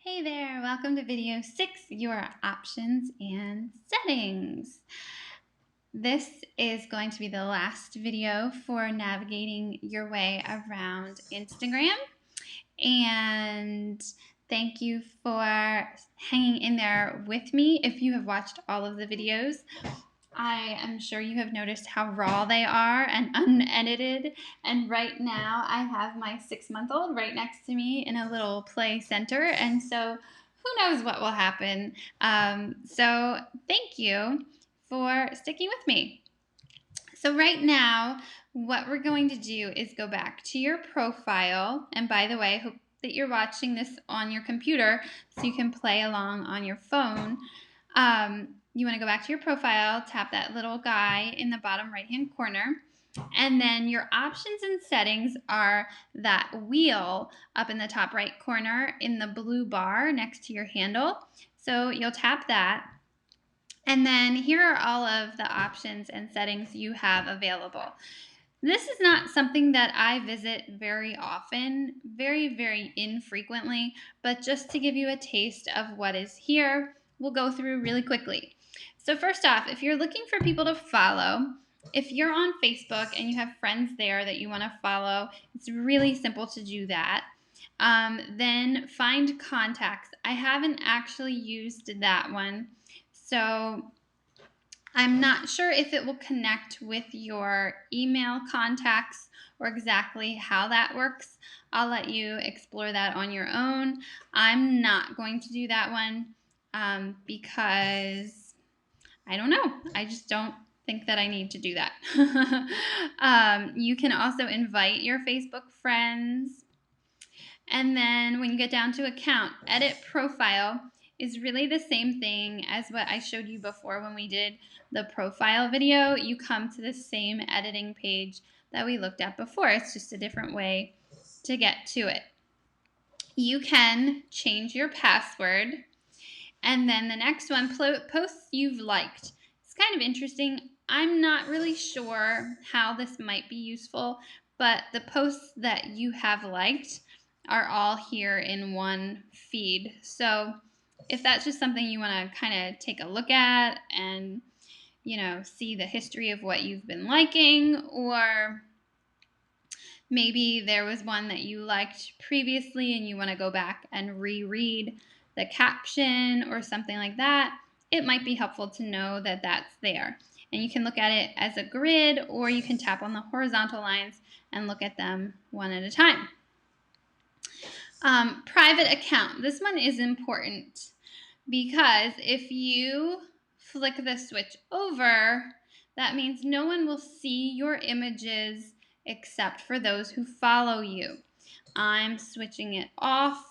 Hey there, welcome to video 6, your options and settings. This is going to be the last video for navigating your way around Instagram. And thank you for hanging in there with me. If you have watched all of the videos, I am sure you have noticed how raw they are and unedited. And right now I have my 6-month-old right next to me in a little play center. And so who knows what will happen. So thank you for sticking with me. So right now, what we're going to do is go back to your profile. And by the way, I hope that you're watching this on your computer so you can play along on your phone. You want to go back to your profile, tap that little guy in the bottom right-hand corner, and then your options and settings are that wheel up in the top right corner in the blue bar next to your handle. So you'll tap that. And then here are all of the options and settings you have available. This is not something that I visit very often, very infrequently, but just to give you a taste of what is here, we'll go through really quickly. So first off, if you're looking for people to follow, if you're on Facebook and you have friends there that you want to follow, it's really simple to do that. Then find contacts. I haven't actually used that one. So I'm not sure if it will connect with your email contacts or exactly how that works. I'll let you explore that on your own. I'm not going to do that one because I don't know. I just don't think that I need to do that. You can also invite your Facebook friends. And then when you get down to account, edit profile is really the same thing as what I showed you before when we did the profile video. You come to the same editing page that we looked at before. It's just a different way to get to it. You can change your password. And then the next one, posts you've liked. It's kind of interesting. I'm not really sure how this might be useful, but the posts that you have liked are all here in one feed. So if that's just something you want to kind of take a look at and, see the history of what you've been liking, or maybe there was one that you liked previously and you want to go back and reread the caption or something like that, it might be helpful to know that that's there. And you can look at it as a grid, or you can tap on the horizontal lines and look at them one at a time. Private account. This one is important because if you flick the switch over, that means no one will see your images except for those who follow you. I'm switching it off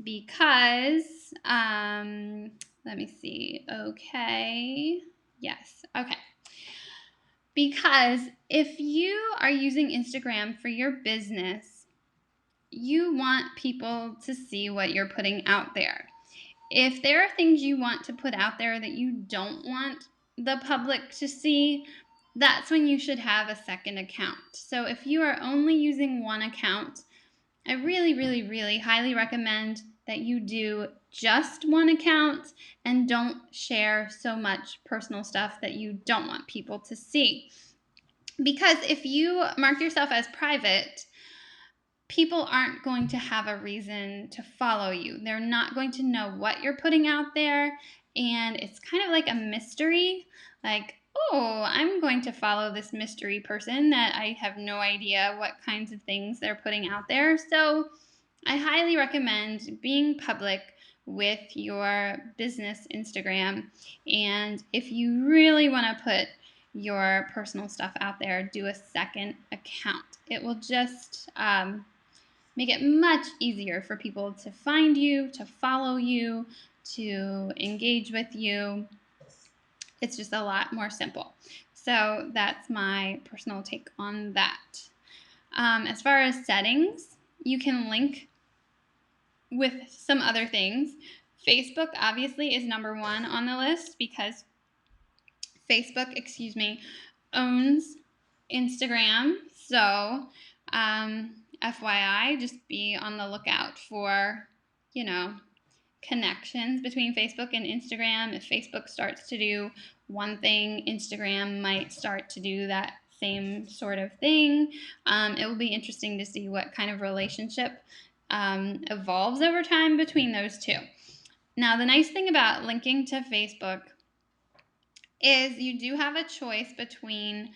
because, let me see. Okay. Yes. Okay. Because if you are using Instagram for your business, you want people to see what you're putting out there. If there are things you want to put out there that you don't want the public to see, that's when you should have a second account. So if you are only using one account, I really highly recommend that you do just one account and don't share so much personal stuff that you don't want people to see. Because if you mark yourself as private, people aren't going to have a reason to follow you. They're not going to know what you're putting out there, and it's kind of like a mystery. Like, oh, I'm going to follow this mystery person that I have no idea what kinds of things they're putting out there. So I highly recommend being public with your business Instagram. And if you really want to put your personal stuff out there, do a second account. It will just make it much easier for people to find you, to follow you, to engage with you. It's just a lot more simple. So that's my personal take on that. As far as settings, you can link with some other things. Facebook obviously is number one on the list because Facebook, owns Instagram. So, FYI, just be on the lookout for, connections between Facebook and Instagram. If Facebook starts to do one thing, Instagram might start to do that same sort of thing. It will be interesting to see what kind of relationship evolves over time between those two. Now, the nice thing about linking to Facebook is you do have a choice between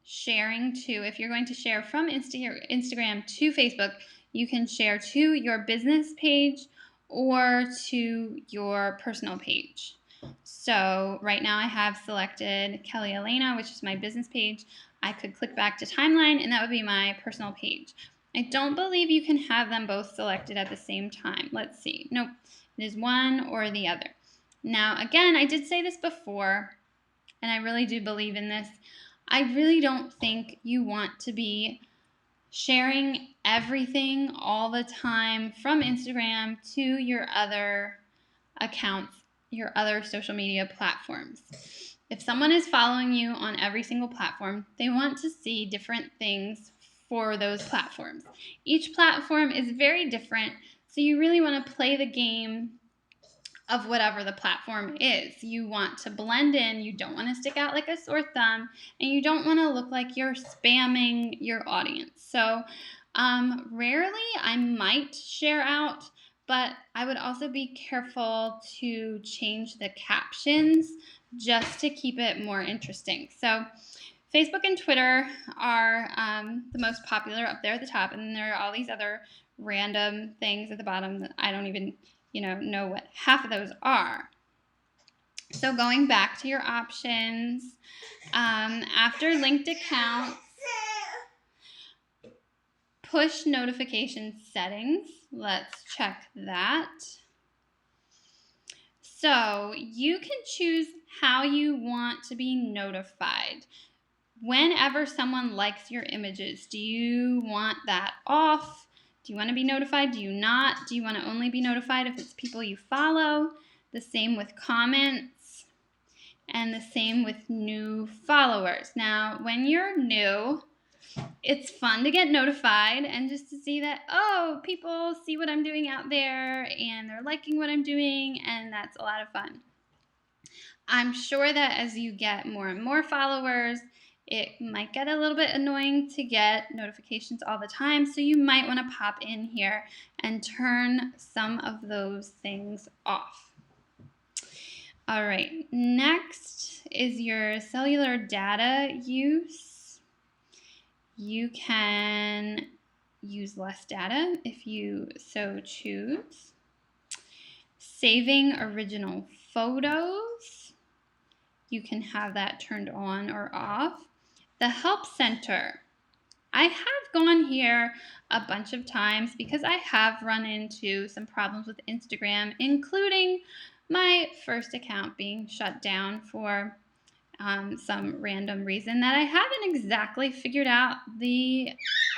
sharing to, if you're going to share from Instagram to Facebook, you can share to your business page or to your personal page. So right now I have selected Kelly Elena, which is my business page. I could click back to timeline and that would be my personal page. I don't believe you can have them both selected at the same time. Let's see. Nope. It is one or the other. Now, again, I did say this before, and I really do believe in this. I really don't think you want to be sharing everything all the time from Instagram to your other accounts, your other social media platforms. If someone is following you on every single platform, they want to see different things for those platforms. Each platform is very different, so you really want to play the game of whatever the platform is. You want to blend in, you don't want to stick out like a sore thumb, and you don't want to look like you're spamming your audience. So rarely I might share out, but I would also be careful to change the captions just to keep it more interesting. So Facebook and Twitter are the most popular up there at the top, and then there are all these other random things at the bottom that I don't even know what half of those are. So going back to your options, after linked accounts, push notification settings. Let's check that. So you can choose how you want to be notified. Whenever someone likes your images, do you want that off? Do you want to be notified? Do you not? Do you want to only be notified if it's people you follow? The same with comments and the same with new followers. Now, when you're new, it's fun to get notified and just to see that, oh, people see what I'm doing out there and they're liking what I'm doing, and that's a lot of fun. I'm sure that as you get more and more followers, it might get a little bit annoying to get notifications all the time, so you might want to pop in here and turn some of those things off. All right, next is your cellular data use. You can use less data if you so choose. Saving original photos, you can have that turned on or off. The Help Center. I have gone here a bunch of times because I have run into some problems with Instagram, including my first account being shut down for some random reason that I haven't exactly figured out the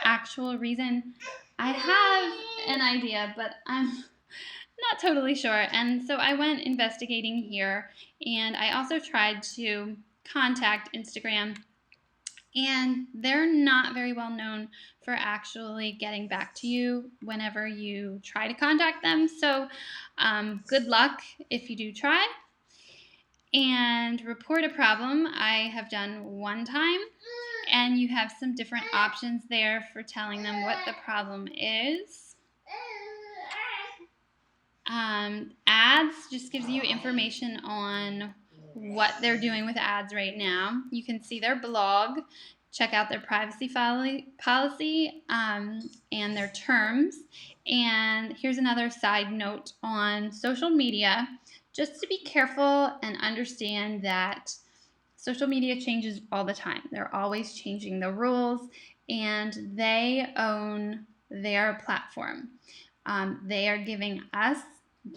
actual reason. I have an idea, but I'm not totally sure. And so I went investigating here, and I also tried to contact Instagram, and they're not very well known for actually getting back to you whenever you try to contact them. So good luck if you do try. And report a problem, I have done one time, and you have some different options there for telling them what the problem is. Ads just gives you information on what they're doing with ads right now. You can see their blog, check out their privacy policy and their terms. And here's another side note on social media, just to be careful and understand that social media changes all the time. They're always changing the rules, and they own their platform. They are giving us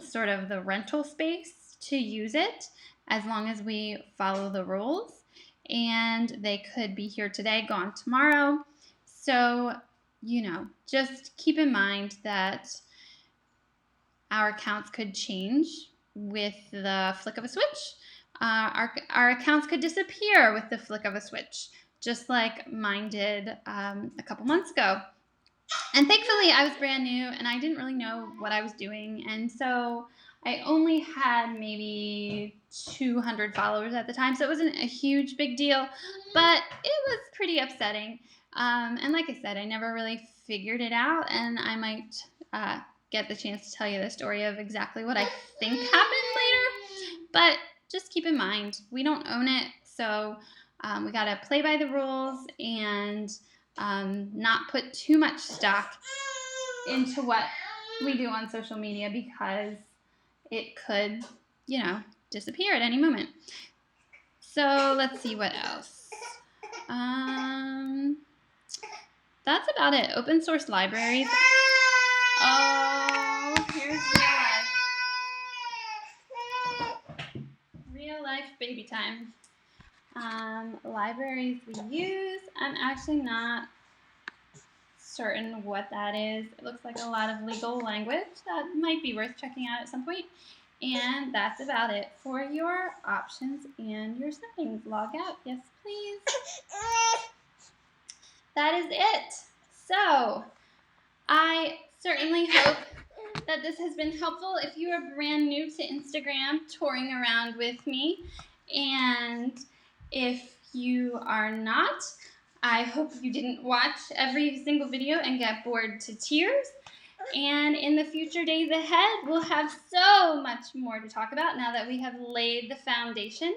sort of the rental space to use it as long as we follow the rules, and they could be here today, gone tomorrow. So, just keep in mind that our accounts could change with the flick of a switch. Our accounts could disappear with the flick of a switch, just like mine did a couple months ago. And thankfully, I was brand new, and I didn't really know what I was doing. And so I only had maybe 200 followers at the time, so it wasn't a huge big deal, but it was pretty upsetting. And like I said, I never really figured it out, and I might get the chance to tell you the story of exactly what I think happened later. But just keep in mind, we don't own it, so we got to play by the rules and not put too much stock into what we do on social media, because it could, disappear at any moment. So let's see what else. That's about it. Open source libraries. Oh, here's real life baby time. Libraries we use. I'm actually not certain what that is. It looks like a lot of legal language that might be worth checking out at some point. And that's about it for your options and your settings. Log out. Yes, please. That is it. So I certainly hope that this has been helpful. If you are brand new to Instagram, touring around with me, and if you are not, I hope you didn't watch every single video and get bored to tears. And in the future days ahead, we'll have so much more to talk about now that we have laid the foundation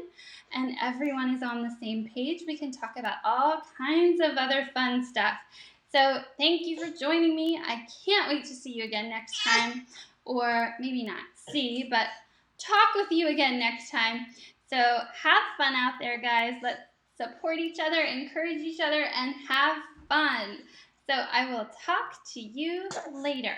and everyone is on the same page. We can talk about all kinds of other fun stuff. So thank you for joining me. I can't wait to see you again next time, or maybe not see, but talk with you again next time. So have fun out there, guys. Let's support each other, encourage each other, and have fun. So I will talk to you later.